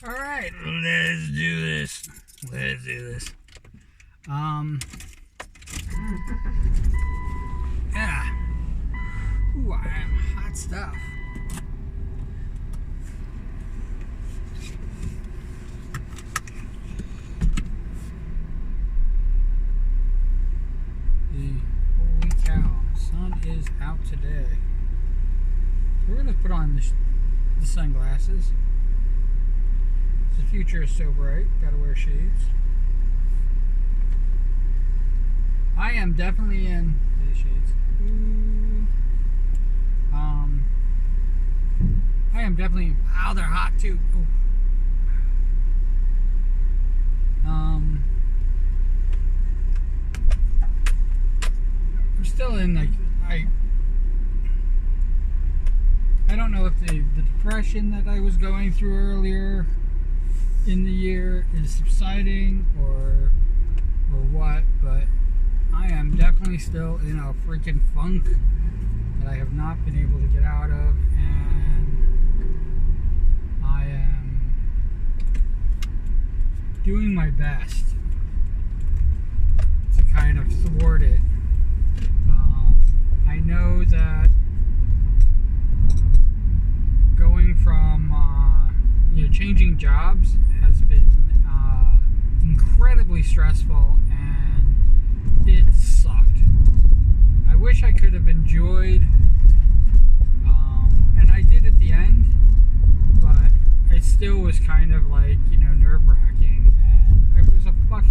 Alright, let's do this. Yeah. Ooh, I am hot stuff. Holy cow, sun is out today. So we're gonna put on the sunglasses. The future is so bright, gotta wear shades. I am definitely in these shades. I am definitely. Wow, they're hot too. Ooh. I'm still in like I don't know if the depression that I was going through earlier in the year is subsiding or what, but I am definitely still in a freaking funk that I have not been able to get out of, and I am doing my best to kind of thwart it. I know that going from changing jobs has been incredibly stressful, and it sucked. I wish I could have enjoyed, and I did at the end, but it still was kind of like, nerve-wracking, and it was a fuck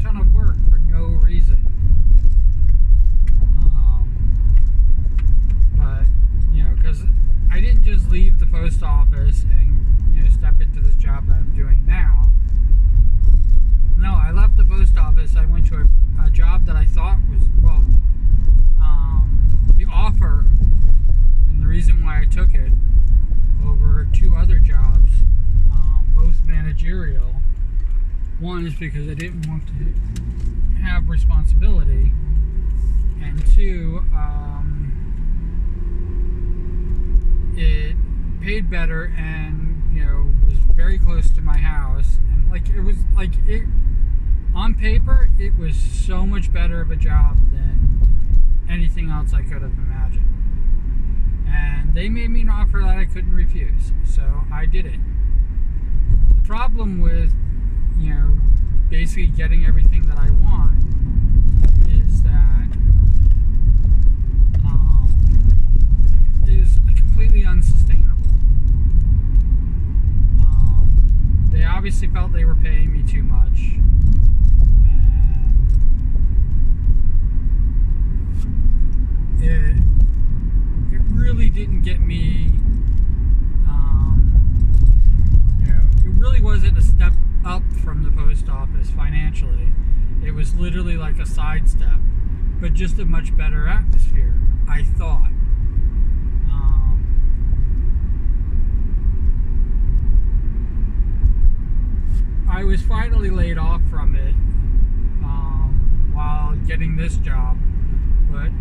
ton of work for no reason. But, because I didn't just leave the post office and step into this job that I'm doing now. No, I left the post office. I went to a job that I thought was, the offer and the reason why I took it over two other jobs, both managerial. One is because I didn't want to have responsibility, and two, it paid better and was very close to my house, and it on paper it was so much better of a job than anything else I could have imagined, and they made me an offer that I couldn't refuse, so I did it. The problem with basically getting everything that I want is that is completely unsustainable. They obviously felt they were paying me too much, and it really didn't get me. It really wasn't a step up from the post office financially. It was literally like a sidestep, but just a much better atmosphere, I thought. I was finally laid off from it while getting this job, but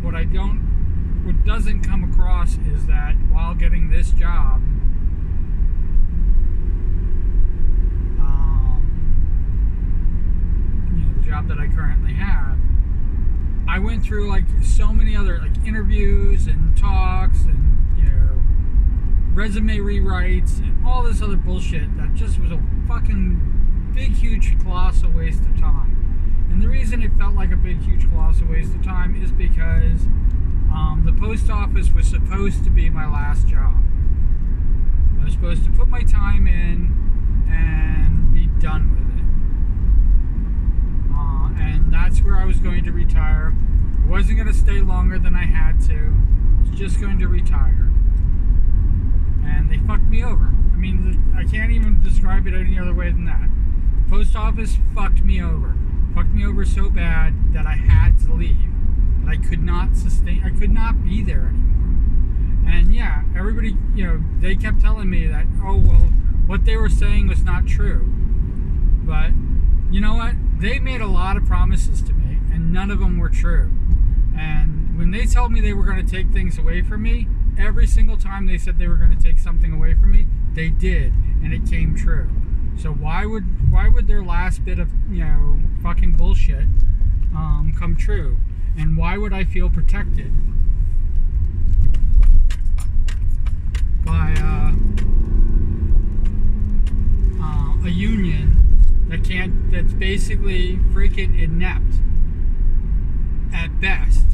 what doesn't come across is that while getting this job, the job that I currently have, I went through so many other interviews and talks and resume rewrites and all this other bullshit that just was a fucking big, huge, colossal waste of time. And the reason it felt like a big, huge, colossal waste of time is because the post office was supposed to be my last job. I was supposed to put my time in and be done with it. And that's where I was going to retire. I wasn't going to stay longer than I had to. I was just going to retire. And they fucked me over. I mean, I can't even describe it any other way than that. The post office fucked me over. Fucked me over so bad that I had to leave. That I could not be there anymore. And yeah, everybody, they kept telling me that, what they were saying was not true. But, you know what? They made a lot of promises to me, and none of them were true. And when they told me they were going to take things away from me, every single time they said they were going to take something away from me, they did, and it came true. So why would their last bit of, fucking bullshit come true? And why would I feel protected by a union that's basically freaking inept at best?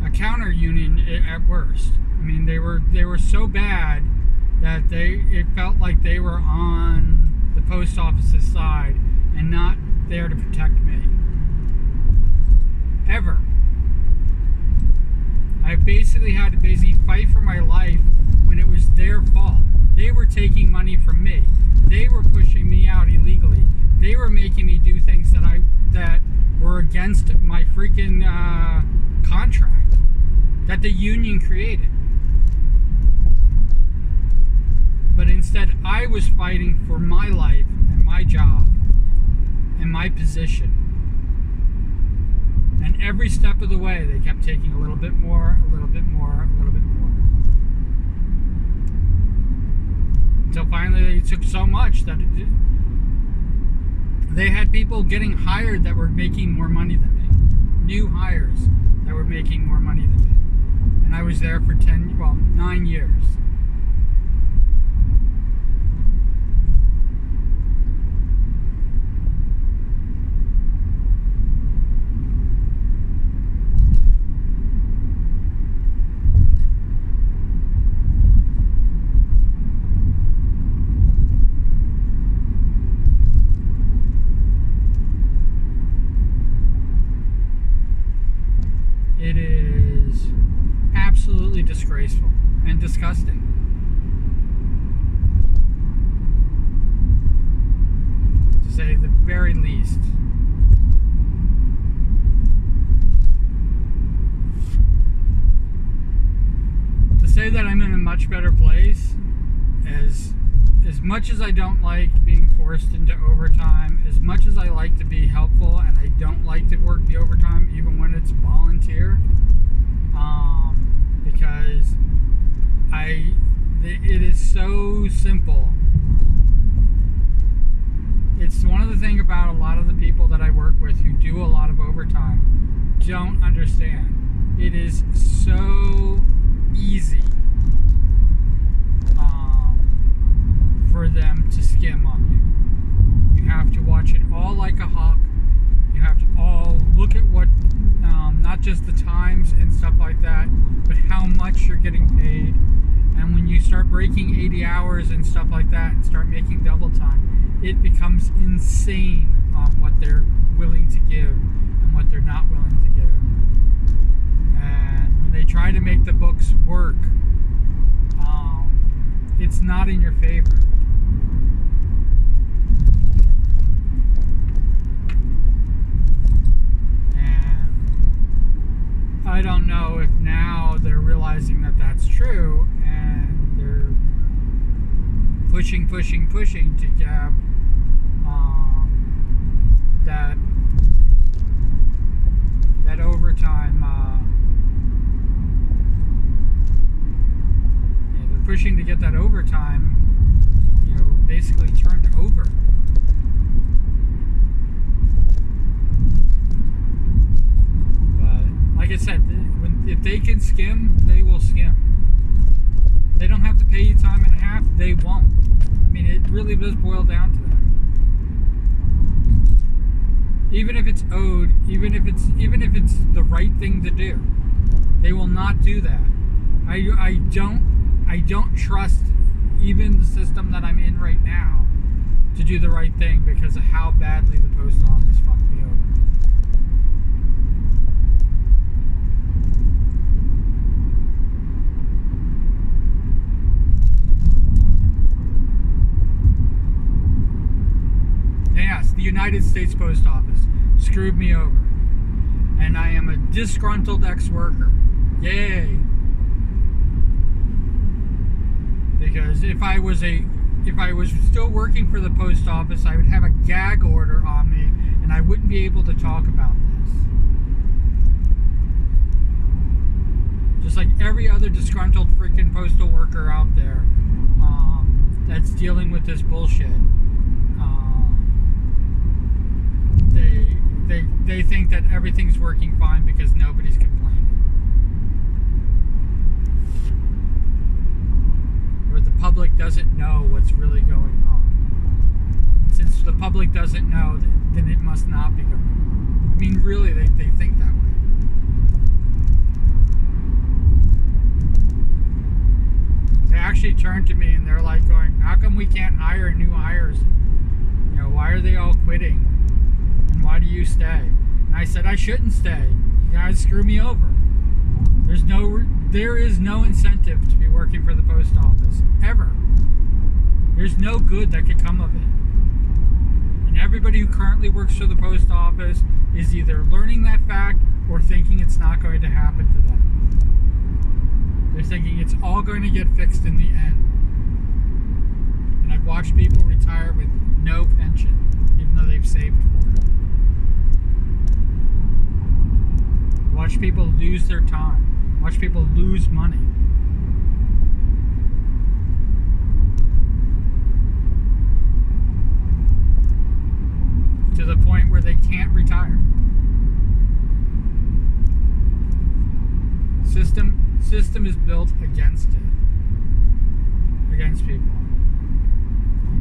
A counter union at worst. I mean, they were so bad that it felt like they were on the post office's side and not there to protect me. Ever. I basically had to fight for my life when it was their fault. They were taking money from me. They were pushing me out illegally. They were making me do things that were against my freaking contract that the union created. But instead, I was fighting for my life and my job and my position. And every step of the way, they kept taking a little bit more, a little bit more, a little bit more. Until finally they took so much that they had people getting hired that were making more money than me. New hires that were making more money than me. And I was there for 9 years. It is absolutely disgraceful and disgusting. To say the very least. To say that I'm in a much better place, as much as I don't like being forced into overtime, as much as I like to be helpful and I don't like to work the overtime even when it's volunteer, because it is so simple. It's one of the things about a lot of the people that I work with who do a lot of overtime don't understand. It is so easy for them to skim on you. You have to watch it all like a hawk. You have to all look at what, not just the times and stuff like that, but how much you're getting paid. And when you start breaking 80 hours and stuff like that and start making double time, it becomes insane what they're willing to give and what they're not willing to give. And when they try to make the books work, it's not in your favor. I don't know if now they're realizing that that's true and they're pushing to get that overtime. They're pushing to get that overtime, basically turned over. Like I said, if they can skim, they will skim. They don't have to pay you time and a half, they won't. I mean, it really does boil down to that. Even if it's owed, even if it's the right thing to do, they will not do that. I don't trust even the system that I'm in right now to do the right thing because of how badly the post office fucked me over. Yes, the United States Post Office screwed me over. And I am a disgruntled ex-worker. Yay. Because if I was still working for the post office, I would have a gag order on me, and I wouldn't be able to talk about this. Just like every other disgruntled freaking postal worker out there that's dealing with this bullshit. They think that everything's working fine because nobody's complaining. Or the public doesn't know what's really going on. And since the public doesn't know, then it must not be going on. I mean, really, they think that way. They actually turned to me and they're like going, how come we can't hire new hires? You know, why are they all quitting? And why do you stay? And I said, I shouldn't stay. You guys screw me over. There is no incentive to be working for the post office, ever. There's no good that could come of it. And everybody who currently works for the post office is either learning that fact or thinking it's not going to happen to them. They're thinking it's all going to get fixed in the end. And I've watched people retire with no pension, even though they've saved for it. Watch people lose their time. Watch people lose money. To the point where they can't retire. System is built against it. Against people.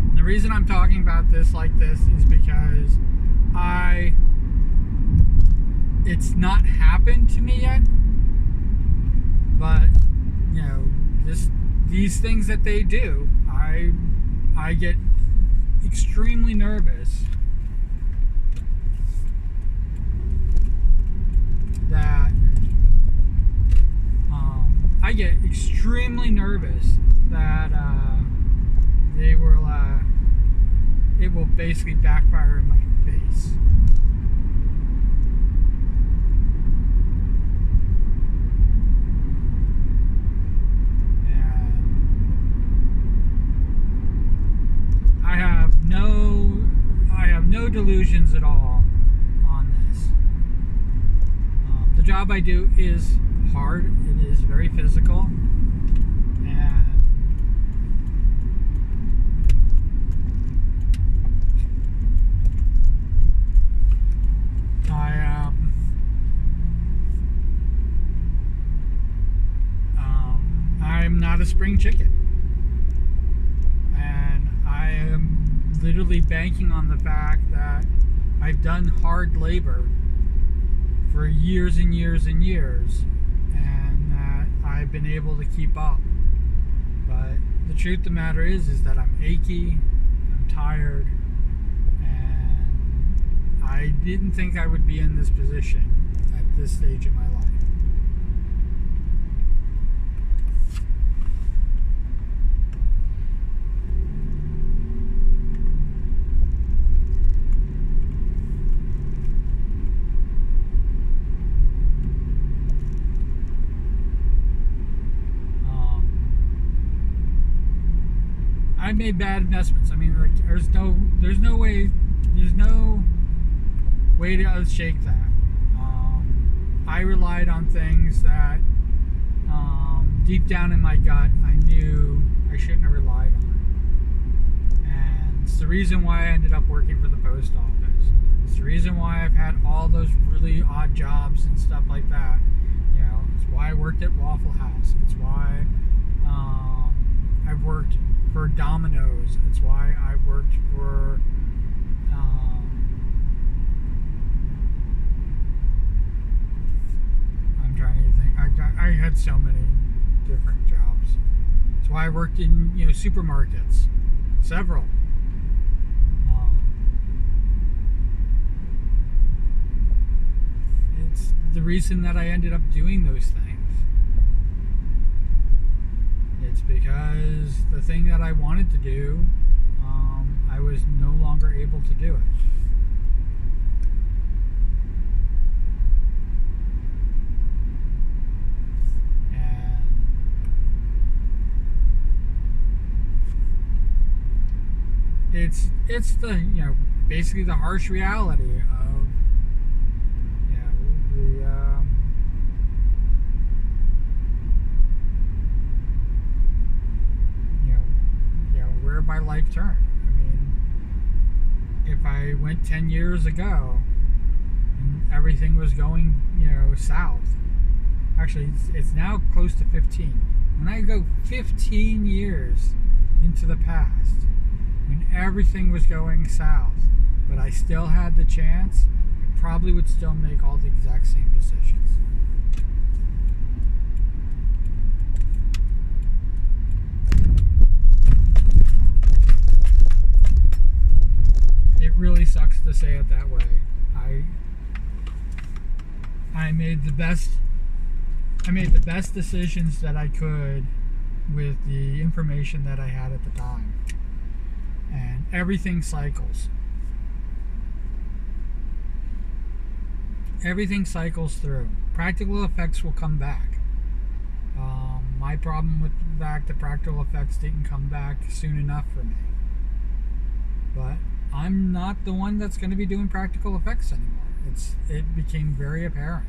And the reason I'm talking about this like this is because it's not happened to me yet, but you know, these things that they do, I get extremely nervous that it will basically backfire in my face. I have no delusions at all on this. The job I do is hard. It is very physical, and I'm not a spring chicken. I am literally banking on the fact that I've done hard labor for years and years and years, and that I've been able to keep up. But the truth of the matter is that I'm achy, I'm tired, and I didn't think I would be in this position at this stage in my life. I made bad investments. I mean, like, there's no way to shake that. I relied on things that deep down in my gut I knew I shouldn't have relied on, and it's the reason why I ended up working for the post office. It's the reason why I've had all those really odd jobs and stuff like that. You know, it's why I worked at Waffle House. It's why I've worked for Domino's. It's why I worked for I'm trying to think. I had so many different jobs. It's why I worked in supermarkets, several. It's the reason that I ended up doing those things. It's because the thing that I wanted to do, I was no longer able to do it. And it's the basically the harsh reality of the you know where my life turned. I mean, if I went 10 years ago and everything was going south, actually it's now close to 15. When I go 15 years into the past, when everything was going south, but I still had the chance, I probably would still make all the exact same decisions. It really sucks to say it that way. I made the best decisions that I could with the information that I had at the time. And everything cycles. Everything cycles through. Practical effects will come back. My problem with the fact that practical effects didn't come back soon enough for me. But I'm not the one that's going to be doing practical effects anymore. It became very apparent.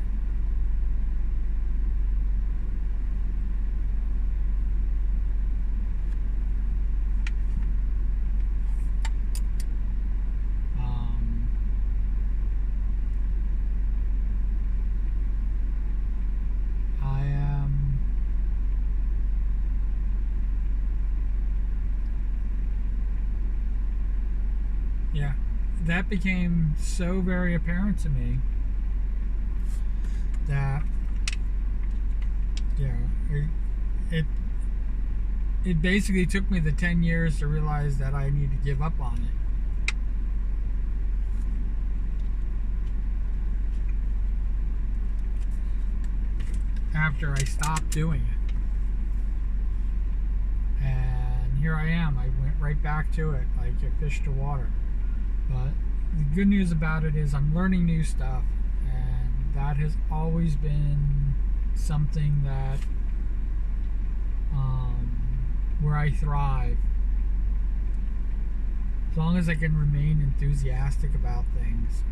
Yeah, that became so very apparent to me that it basically took me the 10 years to realize that I need to give up on it. After I stopped doing it. And here I am. I went right back to it like a fish to water. But the good news about it is I'm learning new stuff, and that has always been something that where I thrive. As long as I can remain enthusiastic about things,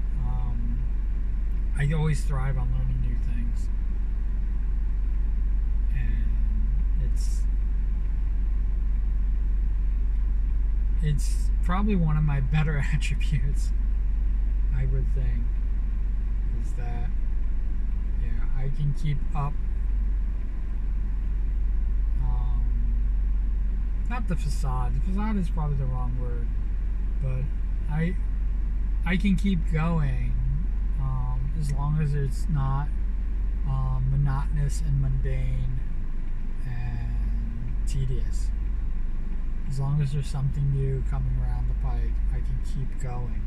I always thrive on learning new things. And it's probably one of my better attributes, I would think, is that I can keep up not the facade. The facade is probably the wrong word, but I can keep going as long as it's not monotonous and mundane and tedious. As long as there's something new coming around the pike, I can keep going.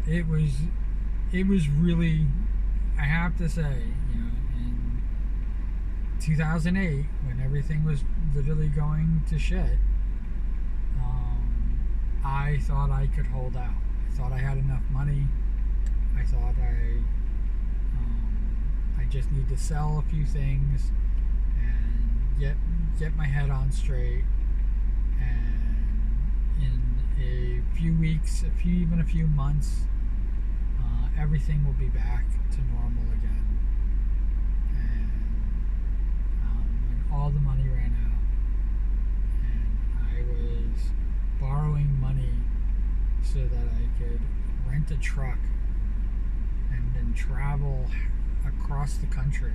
It was really, I have to say, in 2008, when everything was literally going to shit, I thought I could hold out. I thought I had enough money. I thought I just need to sell a few things and get my head on straight, and in a few weeks, even a few months, everything will be back to normal again. And when all the money ran out, and I was borrowing money so that I could rent a truck and then travel across the country,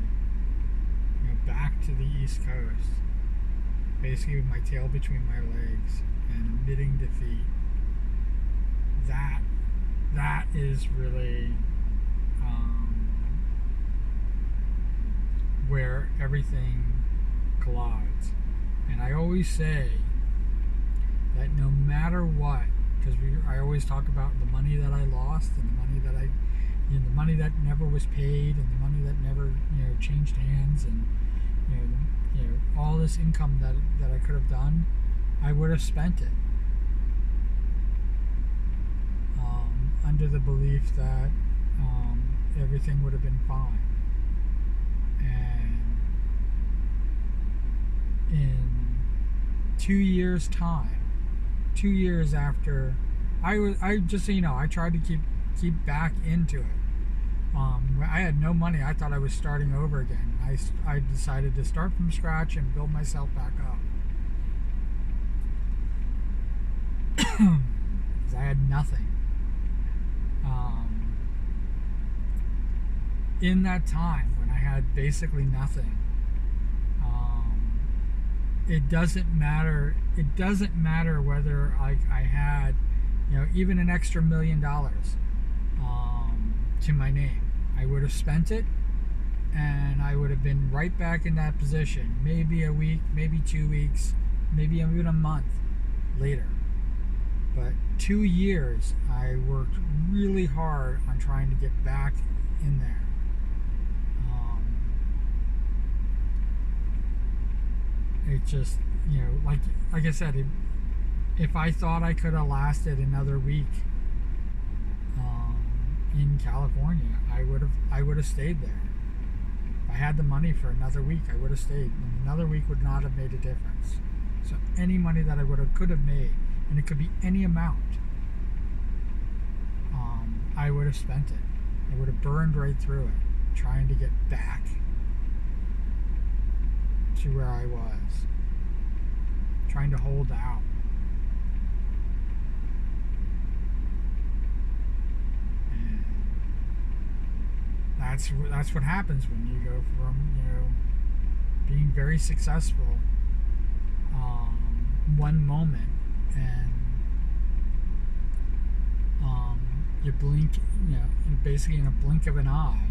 back to the East Coast, basically with my tail between my legs and admitting defeat. That is really where everything collides. And I always say that no matter what, because I always talk about the money that I lost and the money that the money that never was paid and the money that never changed hands, and all this income that I could have done, I would have spent it under the belief that everything would have been fine. And in 2 years time, 2 years after I just so you know, I tried to keep back into it. I had no money. I thought I was starting over again. I decided to start from scratch and build myself back up. Because I had nothing. In that time when I had basically nothing, it doesn't matter. It doesn't matter whether I had, even an extra $1 million to my name. I would have spent it, and I would have been right back in that position. Maybe a week, maybe 2 weeks, maybe even a month later. But 2 years, I worked really hard on trying to get back in there. It just, like I said, if I thought I could have lasted another week in California, I would have stayed there. If I had the money for another week, I would have stayed. And another week would not have made a difference. So any money that I could have made, and it could be any amount, I would have spent it. I would have burned right through it, trying to get back to where I was, trying to hold out. And that's what happens when you go from being very successful one moment, and you blink, basically in a blink of an eye,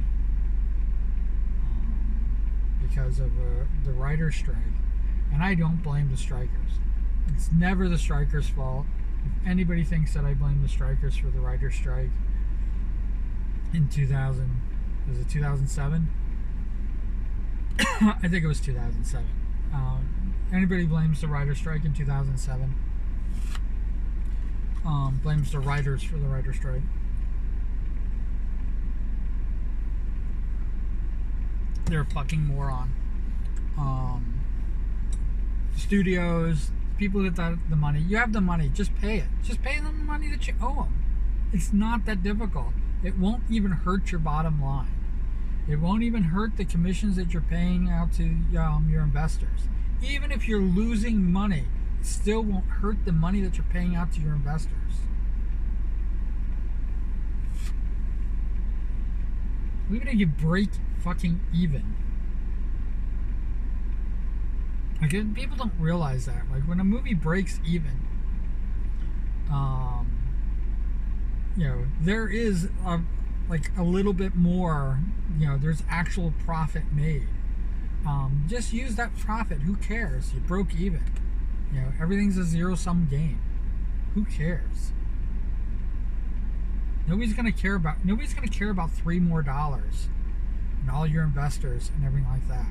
because of the writer's strike. And I don't blame the strikers. It's never the strikers' fault. If anybody thinks that I blame the strikers for the writer's strike in 2007? I think it was 2007. Anybody blames the writer's strike in 2007, blames the writers for the writer's strike. They're a fucking moron. Studios, people that got the money. You have the money, just pay it. Just pay them the money that you owe them. It's not that difficult. It won't even hurt your bottom line. It won't even hurt the commissions that you're paying out to your investors. Even if you're losing money, it still won't hurt the money that you're paying out to your investors. Even if you break fucking even. Like, people don't realize that. Like, when a movie breaks even, there is a little bit more, there's actual profit made. Just use that profit. Who cares? You broke even. Everything's a zero-sum game. Who cares? Nobody's gonna care about $3 more and all your investors and everything like that.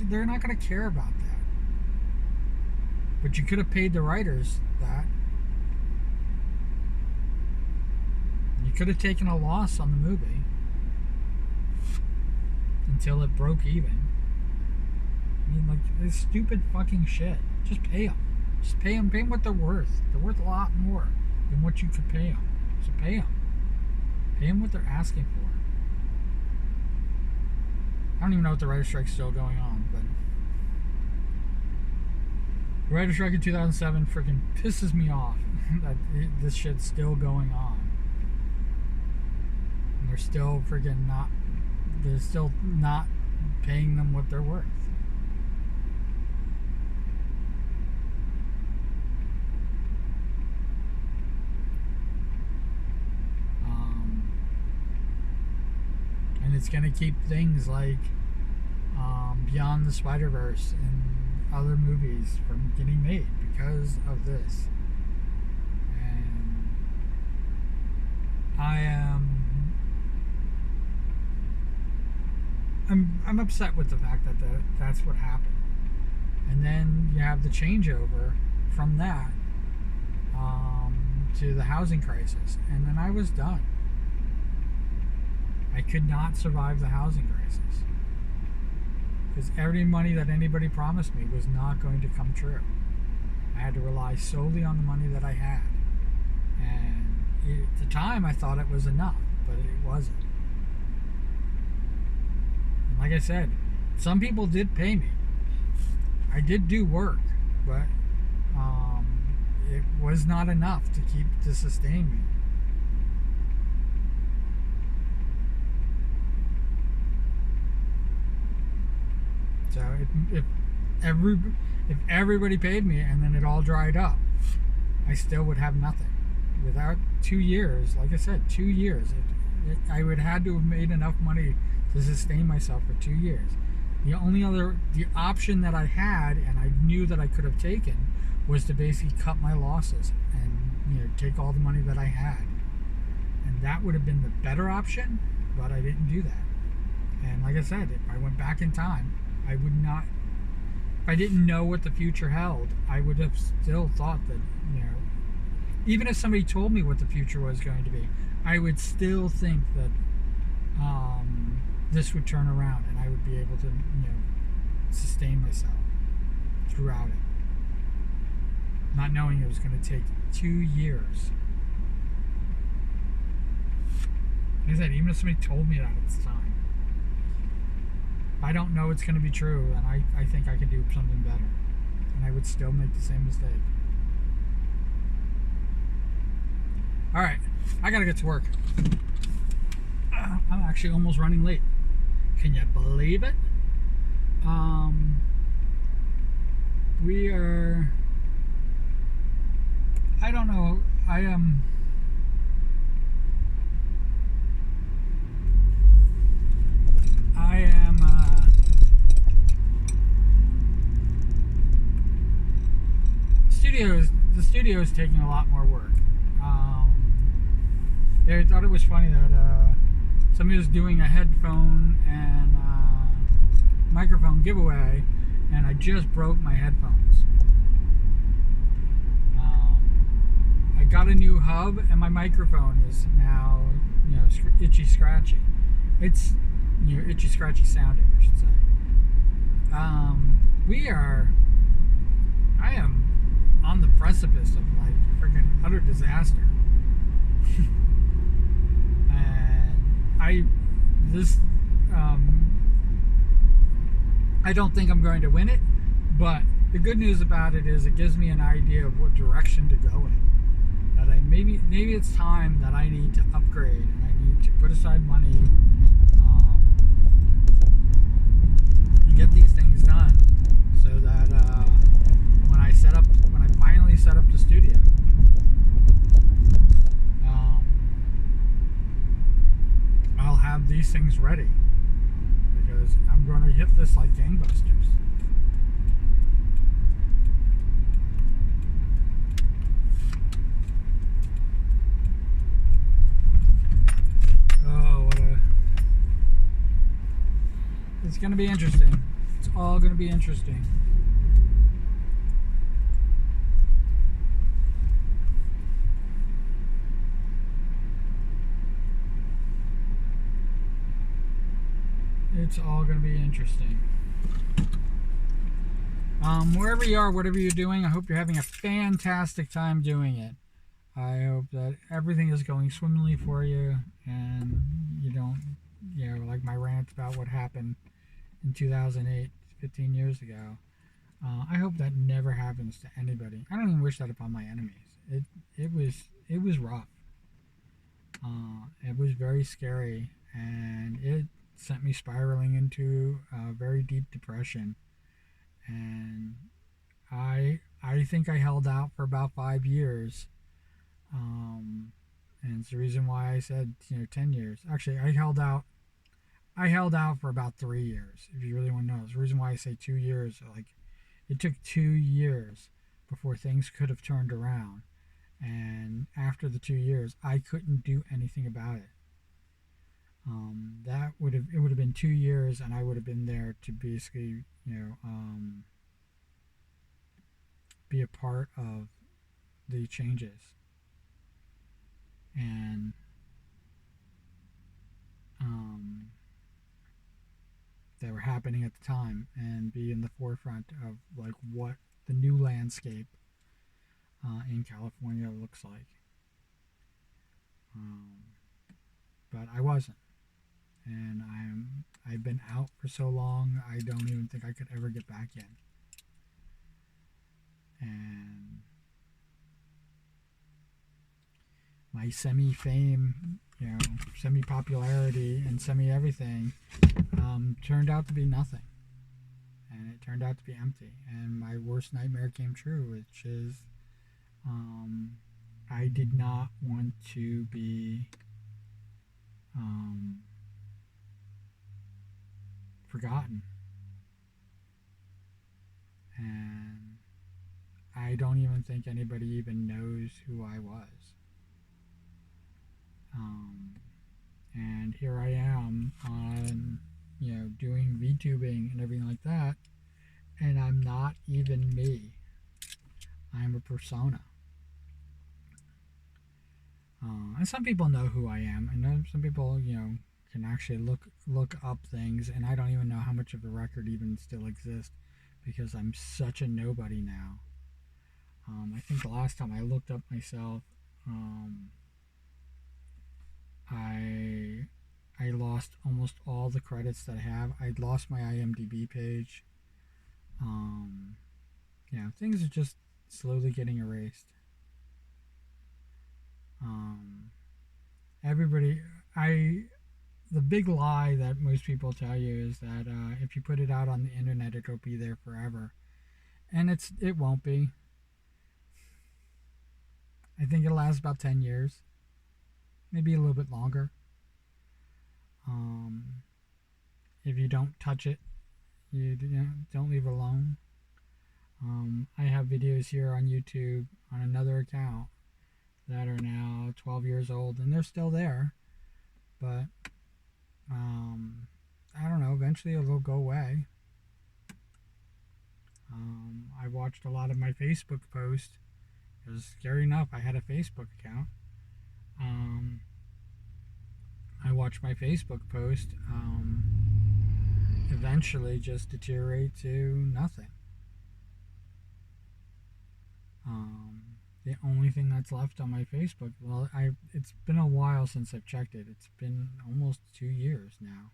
They're not gonna care about that. But you could have paid the writers that. You could have taken a loss on the movie until it broke even. I mean, this stupid fucking shit. Just pay them. Just pay them. Pay them what they're worth. They're worth a lot more than what you could pay them. So pay them. Pay them what they're asking for. I don't even know if the writer's strike's still going on, but the writer's strike in 2007 freaking pisses me off that this shit's still going on. And they're still not paying them what they're worth. And it's going to keep things like Beyond the Spider-Verse and other movies from getting made because of this. And I'm upset with the fact that that's what happened. And then you have the changeover from that to the housing crisis, and then I was done. I could not survive the housing crisis because every money that anybody promised me was not going to come true. I had to rely solely on the money that I had. And at the time, I thought it was enough, but it wasn't. And like I said, some people did pay me. I did do work, but it was not enough to sustain me. So every if everybody paid me and then it all dried up, I still would have nothing. Without 2 years, like I said, 2 years, I would have had to have made enough money to sustain myself for 2 years. The option that I had, and I knew that I could have taken, was to basically cut my losses and take all the money that I had, and that would have been the better option. But I didn't do that. And like I said, if I went back in time, I would not. If I didn't know what the future held, I would have still thought that, even if somebody told me what the future was going to be, I would still think that this would turn around and I would be able to, sustain myself throughout it. Not knowing it was going to take 2 years. Like I said, even if somebody told me that at the time, I don't know it's going to be true, and I think I could do something better. And I would still make the same mistake. Alright, I gotta get to work. I'm actually almost running late. Can you believe it? We are... I don't know. I am... The studio is taking a lot more work. I thought it was funny that somebody was doing a headphone and microphone giveaway, and I just broke my headphones. I got a new hub, and my microphone is now, itchy scratchy. It's itchy scratchy sounding, I should say. I am on the precipice of like freaking utter disaster. I don't think I'm going to win it, but the good news about it is it gives me an idea of what direction to go in. That maybe it's time that I need to upgrade and I need to put aside money and get these things done, so that when I finally set up the studio, I'll have these things ready, because I'm going to hit this like gangbusters. It's going to be interesting. It's all going to be interesting. It's all going to be interesting. Wherever you are, whatever you're doing, I hope you're having a fantastic time doing it. I hope that everything is going swimmingly for you, and you don't, like my rant about what happened in 2008, 15 years ago. I hope that never happens to anybody. I don't even wish that upon my enemies. It was rough. It was very scary, and it sent me spiraling into a very deep depression. And I think I held out for about 5 years. And it's the reason why I said 10 years. Actually, I held out for about 3 years. If you really want to know, it's the reason why I say 2 years. Like, it took 2 years before things could have turned around. And after the 2 years, I couldn't do anything about it. It would have been 2 years, and I would have been there to basically, be a part of the changes. And that were happening at the time, and be in the forefront of like what the new landscape in California looks like. But I wasn't, and I've been out for so long. I don't even think I could ever get back in. And my semi-fame, semi-popularity and semi-everything turned out to be nothing. And it turned out to be empty. And my worst nightmare came true, which is I did not want to be forgotten. And I don't even think anybody even knows who I was. And here I am on, doing VTubing and everything like that, and I'm not even me. I'm a persona. And some people know who I am. I know some people, can actually look up things, and I don't even know how much of the record even still exists because I'm such a nobody now. I think the last time I looked up myself, I lost almost all the credits that I have. I lost my IMDb page. Things are just slowly getting erased. The big lie that most people tell you is that if you put it out on the internet, it'll be there forever, and it won't be. I think it'll last about 10 years, maybe a little bit longer. If you don't touch it, you don't leave it alone. I have videos here on YouTube on another account that are now 12 years old, and they're still there, but I don't know, eventually it'll go away. I watched a lot of my Facebook posts. It was scary enough. I had a Facebook account. I watched my Facebook post eventually just deteriorate to nothing. The only thing that's left on my Facebook, it's been a while since I've checked it. It's been almost 2 years now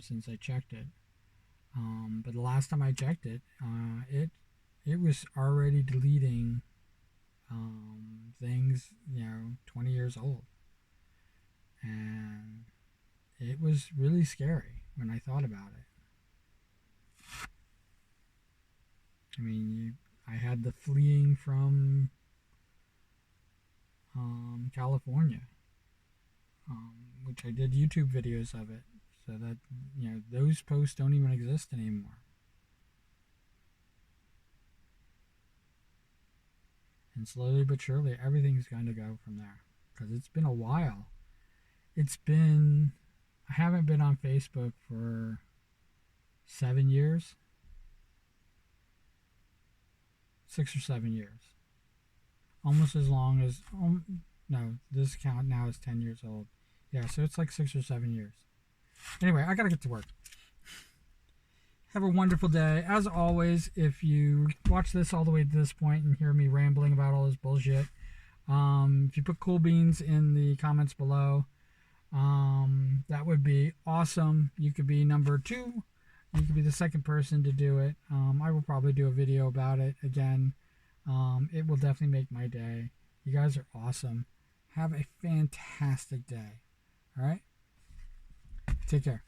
since I checked it. But the last time I checked it, it was already deleting things, 20 years old. And it was really scary when I thought about it. I mean, I had the fleeing from California, which I did YouTube videos of it, so that those posts don't even exist anymore. And slowly but surely, everything's going to go from there, because it's been a while. I haven't been on Facebook for 7 years. 6 or 7 years. Almost as long as, no, this account now is 10 years old. Yeah, so it's like 6 or 7 years. Anyway, I gotta get to work. Have a wonderful day. As always, if you watch this all the way to this point and hear me rambling about all this bullshit, if you put cool beans in the comments below, that would be awesome. You could be number 2. You could be the second person to do it. I will probably do a video about it again. It will definitely make my day. You guys are awesome. Have a fantastic day. All right? Take care.